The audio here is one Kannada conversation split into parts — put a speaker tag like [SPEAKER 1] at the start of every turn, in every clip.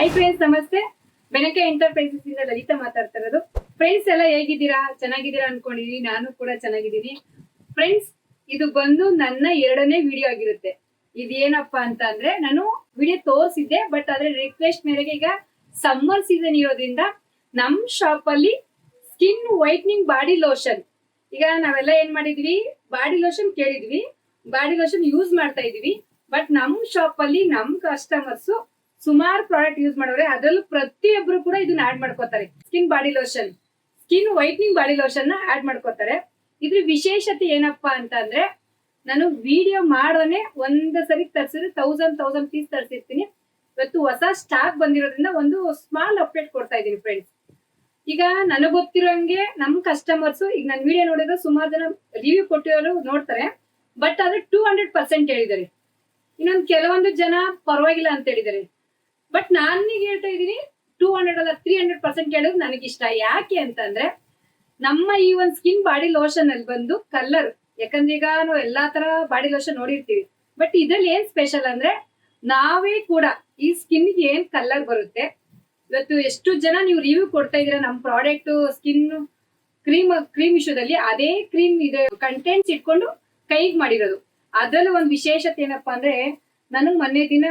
[SPEAKER 1] ಹಾಯ್ ಫ್ರೆಂಡ್ಸ್, ನಮಸ್ತೆ. ಬೆನಕೆ ಎಂಟರ್ಪ್ರೈಸಸ್ ಇಂದ ಲಲಿತಾ ಮಾತಾಡ್ತಾ ಇರೋದು. ಫ್ರೆಂಡ್ಸ್ ಎಲ್ಲ ಹೇಗಿದ್ದೀರಾ? ಚೆನ್ನಾಗಿದ್ದೀರಾ ಅನ್ಕೊಂಡಿದೀನಿ. ನಾನು ಕೂಡ ಚೆನ್ನಾಗಿದ್ದೀನಿ. ಫ್ರೆಂಡ್ಸ್, ಇದು ಬಂದು ನನ್ನ 2ನೇ ವಿಡಿಯೋ ಆಗಿರುತ್ತೆ. ಇದೇನಪ್ಪಾ ಅಂತ ಅಂದ್ರೆ, ನಾನು ವಿಡಿಯೋ ತೋರಿಸಿದ್ದೆ, ಬಟ್ ಆದ್ರೆ ರಿಕ್ವೆಸ್ಟ್ ಮೇರೆಗೆ ಈಗ ಸಮ್ಮರ್ ಸೀಸನ್ ಇರೋದ್ರಿಂದ ನಮ್ ಶಾಪ್ ಅಲ್ಲಿ ಸ್ಕಿನ್ ವೈಟ್ನಿಂಗ್ ಬಾಡಿ ಲೋಷನ್, ಈಗ ನಾವೆಲ್ಲ ಏನ್ ಮಾಡಿದ್ವಿ, ಬಾಡಿ ಲೋಷನ್ ಕೇಳಿದ್ವಿ, ಬಾಡಿ ಲೋಷನ್ ಯೂಸ್ ಮಾಡ್ತಾ ಇದೀವಿ. ಬಟ್ ನಮ್ ಶಾಪ್ ಅಲ್ಲಿ ನಮ್ ಕಸ್ಟಮರ್ಸ್ ಸುಮಾರು ಪ್ರಾಡಕ್ಟ್ ಯೂಸ್ ಮಾಡೋರೆ. ಅದರಲ್ಲೂ ಪ್ರತಿಯೊಬ್ರು ಕೂಡ ಇದನ್ನ ಆಡ್ ಮಾಡ್ಕೋತಾರೆ. Skin body lotion, skin whitening body lotion ನ ಆಡ್ ಮಾಡ್ಕೋತಾರೆ. ಇದ್ರ ವಿಶೇಷತೆ ಏನಪ್ಪಾ ಅಂತ ಅಂದ್ರೆ, ನಾನು ವಿಡಿಯೋ ಮಾಡೋನೆ ಒಂದ್ ಸರಿ ತರಿಸಿದ್ರೆ 1000 ಪೀಸ್ ತರಿಸಿರ್ತೀನಿ. ಇವತ್ತು ಹೊಸ ಸ್ಟಾಕ್ ಬಂದಿರೋದ್ರಿಂದ ಒಂದು ಸ್ಮಾಲ್ ಅಪ್ಡೇಟ್ ಕೊಡ್ತಾ ಇದೀನಿ ಫ್ರೆಂಡ್ಸ್. ಈಗ ನನಗೆ ಗೊತ್ತಿರೋಂಗೆ ನಮ್ ಕಸ್ಟಮರ್ಸ್ ಈಗ ನನ್ನ ವಿಡಿಯೋ ನೋಡಿದ್ರೆ ಸುಮಾರು ಜನ ರಿವ್ಯೂ ಕೊಟ್ಟಿರೋರು ನೋಡ್ತಾರೆ. ಬಟ್ ಆದ್ರೆ 200% ಹೇಳಿದ್ದಾರೆ. ಇನ್ನೊಂದು ಕೆಲವೊಂದು ಜನ ಪರವಾಗಿಲ್ಲ ಅಂತ ಹೇಳಿದ್ದಾರೆ. ಬಟ್ ನಾನೀಗ ಹೇಳ್ತಾ ಇದೀನಿ 200 ಅಲ್ಲ 300% ಹೇಳೋದು ನನಗೆ ಇಷ್ಟ. ಯಾಕೆ ಅಂತಂದ್ರೆ, ನಮ್ಮ ಈ ಒಂದು ಸ್ಕಿನ್ ಬಾಡಿ ಲೋಷನ್ ಅಲ್ಲಿ ಬಂದು ಕಲರ್, ಯಾಕಂದ್ರೆ ಈಗ ನಾವು ಎಲ್ಲಾ ತರ ಬಾಡಿ ಲೋಷನ್ ನೋಡಿರ್ತೀವಿ. ಬಟ್ ಇದ್ರಲ್ಲಿ ಏನ್ ಸ್ಪೆಷಲ್ ಅಂದ್ರೆ, ನಾವೇ ಕೂಡ ಈ ಸ್ಕಿನ್ ಗೆ ಏನ್ ಕಲರ್ ಬರುತ್ತೆ, ಇವತ್ತು ಎಷ್ಟು ಜನ ನೀವು ರಿವ್ಯೂ ಕೊಡ್ತಾ ಇದೀರಾ ನಮ್ ಪ್ರಾಡಕ್ಟ್ ಸ್ಕಿನ್ ಕ್ರೀಮ್ ವಿಷಯದಲ್ಲಿ, ಅದೇ ಕ್ರೀಮ್ ಇದೆ ಕಂಟೆಂಟ್ಸ್ ಇಟ್ಕೊಂಡು ಕೈಗೆ ಮಾಡಿರೋದು. ಅದ್ರಲ್ಲೂ ಒಂದು ವಿಶೇಷತೆ ಏನಪ್ಪಾ ಅಂದ್ರೆ, ನಾನು ಮೊನ್ನೆ ದಿನ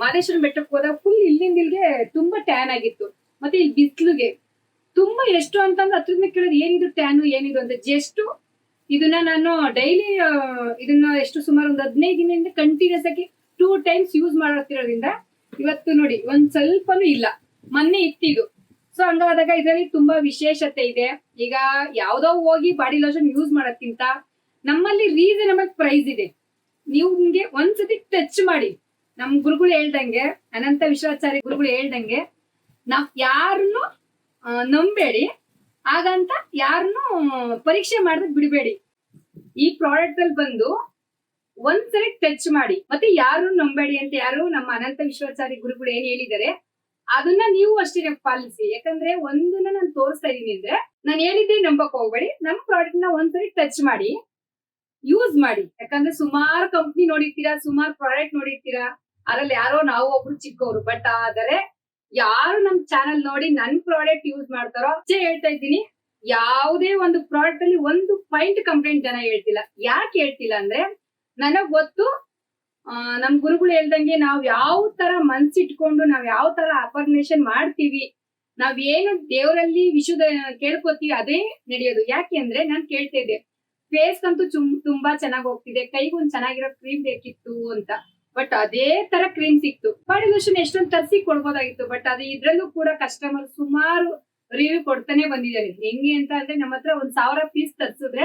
[SPEAKER 1] ಮಾದೇಶ್ವರ ಬೆಟ್ಟಕ್ಕೆ ಹೋದಾಗ ಫುಲ್ ಇಲ್ಲಿಂದ ಇಲ್ಲಿಗೆ ತುಂಬಾ ಟ್ಯಾನ್ ಆಗಿತ್ತು. ಮತ್ತೆ ಇಲ್ಲಿ ಬಿಸಿಲಿಗೆ ತುಂಬಾ ಎಷ್ಟು ಅಂತಂದ್ರೆ ಹತ್ರದ ಕೇಳಿದ್ರೆ ಏನಿದು ಟ್ಯಾನು ಏನಿದು ಅಂತ. ಜಸ್ಟ್ ಇದನ್ನ ನಾನು ಡೈಲಿ ಇದನ್ನ ಎಷ್ಟು ಸುಮಾರು ಒಂದು 15 ದಿನದಿಂದ ಕಂಟಿನ್ಯೂಸ್ ಆಗಿ 2 ಟೈಮ್ಸ್ ಯೂಸ್ ಮಾಡ್ತಿರೋದ್ರಿಂದ ಇವತ್ತು ನೋಡಿ ಒಂದ್ ಸ್ವಲ್ಪನೂ ಇಲ್ಲ, ಮೊನ್ನೆ ಇತ್ತಿದು. ಸೊ ಹಂಗಾದಾಗ ಇದರಲ್ಲಿ ತುಂಬಾ ವಿಶೇಷತೆ ಇದೆ. ಈಗ ಯಾವ್ದೋ ಹೋಗಿ ಬಾಡಿ ಲೋಷನ್ ಯೂಸ್ ಮಾಡೋದ್ಕಿಂತ ನಮ್ಮಲ್ಲಿ ರೀಸನಬಲ್ ಪ್ರೈಸ್ ಇದೆ. ನೀವು ನಿಮ್ಗೆ ಒಂದ್ಸತಿ ಟಚ್ ಮಾಡಿ, ನಮ್ ಗುರುಗಳು ಹೇಳ್ದಂಗೆ, ಅನಂತ ವಿಶ್ವಾಚಾರ್ಯ ಗುರುಗಳು ಹೇಳ್ದಂಗೆ, ನಾವ್ ಯಾರನ್ನು ನಂಬೇಡಿ, ಹಾಗಂತ ಯಾರನ್ನು ಪರೀಕ್ಷೆ ಮಾಡೋದ್ ಬಿಡಬೇಡಿ. ಈ ಪ್ರಾಡಕ್ಟ್ ಅಲ್ಲಿ ಬಂದು ಒಂದ್ಸರಿ ಟಚ್ ಮಾಡಿ, ಮತ್ತೆ ಯಾರು ನಂಬೇಡಿ ಅಂತ ಯಾರು ನಮ್ಮ ಅನಂತ ವಿಶ್ವಾಚಾರ್ಯ ಗುರುಗಳು ಏನ್ ಹೇಳಿದ್ದಾರೆ ಅದನ್ನ ನೀವು ಅಷ್ಟೇ ಪಾಲಿಸಿ. ಯಾಕಂದ್ರೆ ಒಂದನ್ನ ನಾನು ತೋರಿಸ್ತಾ ಇದೀನಿ ಅಂದ್ರೆ, ನಾನು ಹೇಳಿದ್ದೆ ನಂಬಕ್ ಹೋಗ್ಬೇಡಿ. ನಮ್ ಪ್ರಾಡಕ್ಟ್ ನ ಒಂದ್ಸರಿ ಟಚ್ ಮಾಡಿ, ಯೂಸ್ ಮಾಡಿ. ಯಾಕಂದ್ರೆ ಸುಮಾರು ಕಂಪ್ನಿ ನೋಡಿರ್ತೀರಾ, ಸುಮಾರು ಪ್ರಾಡಕ್ಟ್ ನೋಡಿರ್ತೀರಾ, ಅದ್ರಲ್ಲಿ ಯಾರೋ ನಾವು ಒಬ್ರು ಚಿಕ್ಕವರು. ಬಟ್ ಆದರೆ ಯಾರು ನಮ್ ಚಾನಲ್ ನೋಡಿ ನನ್ ಪ್ರಾಡಕ್ಟ್ ಯೂಸ್ ಮಾಡ್ತಾರೋ ಅಷ್ಟೇ ಹೇಳ್ತಾ ಇದ್ದೀನಿ. ಯಾವುದೇ ಒಂದು ಪ್ರಾಡಕ್ಟ್ ಅಲ್ಲಿ ಒಂದು ಪಾಯಿಂಟ್ ಕಂಪ್ಲೇಂಟ್ ಜನ ಹೇಳ್ತಿಲ್ಲ. ಯಾಕೆ ಹೇಳ್ತಿಲ್ಲ ಅಂದ್ರೆ, ನನಗ್ ಗೊತ್ತು, ನಮ್ ಗುರುಗಳು ಹೇಳ್ದಂಗೆ ನಾವ್ ಯಾವ ತರ ಮನ್ಸಿಟ್ಕೊಂಡು ನಾವ್ ಯಾವ ತರ ಅಫರ್ಮೇಶನ್ ಮಾಡ್ತೀವಿ, ನಾವ್ ಏನು ದೇವರಲ್ಲಿ ವಿಷುದ ಕೇಳ್ಕೊತೀವಿ ಅದೇ ನಡೆಯೋದು. ಯಾಕೆ ಅಂದ್ರೆ, ನಾನ್ ಕೇಳ್ತಾ ಇದ್ದೆ, ಫೇಸ್ ಅಂತೂ ತುಂಬಾ ಚೆನ್ನಾಗಿ ಹೋಗ್ತಿದೆ, ಕೈಗೊಂದ್ ಚೆನ್ನಾಗಿರೋ ಕ್ರೀಮ್ ಬೇಕಿತ್ತು ಅಂತ. ಬಟ್ ಅದೇ ತರ ಕ್ರೀಮ್ ಸಿಕ್ತು. ಬಾಡಿ ಲೋಷನ್ ಎಷ್ಟೊಂದು ತರಿಸಿ ಕೊಡ್ಬೋದಾಗಿತ್ತು. ಬಟ್ ಅದು ಇದ್ರಲ್ಲೂ ಕೂಡ ಕಸ್ಟಮರ್ ಸುಮಾರು ರಿವ್ಯೂ ಕೊಡ್ತಾನೆ ಬಂದಿದ್ದಾರೆ. ಹೆಂಗೆ ಅಂತ ಅಂದ್ರೆ, ನಮ್ಮ ಹತ್ರ 1000 ಪೀಸ್ ತರಿಸಿದ್ರೆ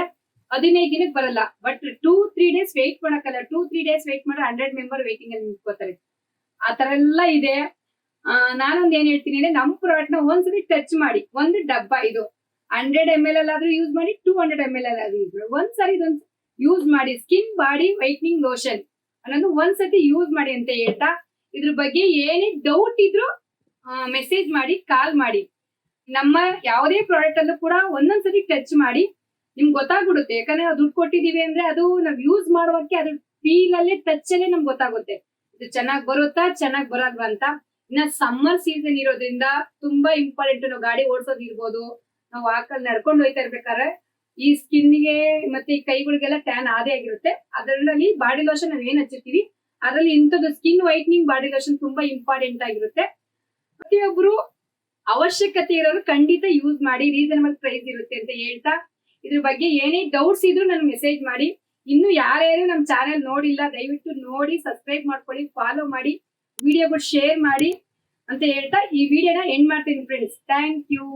[SPEAKER 1] 15 ದಿನಕ್ಕೆ ಬರಲ್ಲ. ಬಟ್ 2-3 ಡೇಸ್ ವೆಯ್ಟ್ ಮಾಡಕ್ಕಲ್ಲ, 2-3 ಡೇಸ್ ವೆಯ್ಟ್ ಮಾಡ್ರೆ 100 ಮೆಂಬರ್ ವೆಯ್ಟಿಂಗ್ ಅಲ್ಲಿ ನಿಂತ್ಕೋತಾರೆ. ಆ ತರ ಎಲ್ಲ ಇದೆ. ನಾನೊಂದ್ ಏನ್ ಹೇಳ್ತೀನಿ ಅಂದ್ರೆ, ನಮ್ ಪ್ರಾಡಕ್ಟ್ ನ ಒಂದ್ಸರಿ ಟಚ್ ಮಾಡಿ, ಒಂದು ಡಬ್ಬ ಇದು 100 ml ಅಲ್ಲಾದ್ರೂ ಯೂಸ್ ಮಾಡಿ, 200 ml ಅಲ್ಲಾದ್ರೂ ಯೂಸ್ ಮಾಡಿ, ಒಂದ್ಸರಿ ಇದೊಂದು ಯೂಸ್ ಮಾಡಿ. ಸ್ಕಿನ್ ಬಾಡಿ ವೈಟ್ನಿಂಗ್ ಲೋಷನ್ ಅನ್ನೋದು ಒಂದ್ಸತಿ ಯೂಸ್ ಮಾಡಿ ಅಂತ ಹೇಳ್ತಾ, ಇದ್ರ ಬಗ್ಗೆ ಏನೇ ಡೌಟ್ ಇದ್ರು ಮೆಸೇಜ್ ಮಾಡಿ, ಕಾಲ್ ಮಾಡಿ. ನಮ್ಮ ಯಾವುದೇ ಪ್ರಾಡಕ್ಟ್ ಅಲ್ಲೂ ಕೂಡ ಒಂದೊಂದ್ಸತಿ ಟಚ್ ಮಾಡಿ, ನಿಮ್ಗೆ ಗೊತ್ತಾಗ್ಬಿಡುತ್ತೆ. ಯಾಕಂದ್ರೆ ನಾವು ದುಡ್ಡು ಕೊಟ್ಟಿದೀವಿ ಅಂದ್ರೆ ಅದು ನಾವ್ ಯೂಸ್ ಮಾಡುವಕ್ಕೆ ಅದ್ರ ಫೀಲ್ ಅಲ್ಲೇ ಟಚ್ ಅಲ್ಲೇ ನಮ್ಗೆ ಗೊತ್ತಾಗುತ್ತೆ, ಇದು ಚೆನ್ನಾಗ್ ಬರುತ್ತಾ ಚೆನ್ನಾಗ್ ಬರಲ್ವಾ ಅಂತ. ಇನ್ನ ಸಮ್ಮರ್ ಸೀಸನ್ ಇರೋದ್ರಿಂದ ತುಂಬಾ ಇಂಪಾರ್ಟೆಂಟ್. ನಾವು ಗಾಡಿ ಓಡಿಸೋದಿರ್ಬೋದು, ನಾವು ವಾಕಲ್ಲಿ ನಡ್ಕೊಂಡು ಹೋಯ್ತಾ ಇರ್ಬೇಕಾದ್ರೆ ಈ ಸ್ಕಿನ್ಗೆ ಮತ್ತೆ ಈ ಕೈಗಳಿಗೆಲ್ಲ ಟ್ಯಾನ್ ಆದೇ ಆಗಿರುತ್ತೆ. ಅದರಲ್ಲಿ ಬಾಡಿ ಲೋಷನ್ ನಾವ್ ಏನ್ ಹಚ್ಚಿರ್ತೀವಿ ಅದ್ರಲ್ಲಿ ಇಂಥದ್ದು ಸ್ಕಿನ್ ವೈಟ್ನಿಂಗ್ ಬಾಡಿ ಲೋಷನ್ ತುಂಬಾ ಇಂಪಾರ್ಟೆಂಟ್ ಆಗಿರುತ್ತೆ. ಪ್ರತಿಯೊಬ್ರು ಅವಶ್ಯಕತೆ ಇರೋರು ಖಂಡಿತ ಯೂಸ್ ಮಾಡಿ, ರೀಸನಬಲ್ ಪ್ರೈಸ್ ಇರುತ್ತೆ ಅಂತ ಹೇಳ್ತಾ, ಇದ್ರ ಬಗ್ಗೆ ಏನೇ ಡೌಟ್ಸ್ ಇದ್ರು ನನ್ಗೆ ಮೆಸೇಜ್ ಮಾಡಿ. ಇನ್ನು ಯಾರ್ಯಾರು ನಮ್ ಚಾನೆಲ್ ನೋಡಿಲ್ಲ ದಯವಿಟ್ಟು ನೋಡಿ, ಸಬ್ಸ್ಕ್ರೈಬ್ ಮಾಡ್ಕೊಳ್ಳಿ, ಫಾಲೋ ಮಾಡಿ, ವಿಡಿಯೋಗಳು ಶೇರ್ ಮಾಡಿ ಅಂತ ಹೇಳ್ತಾ ಈ ವಿಡಿಯೋನ ಎಂಡ್ ಮಾಡ್ತೀನಿ ಫ್ರೆಂಡ್ಸ್. Thank you.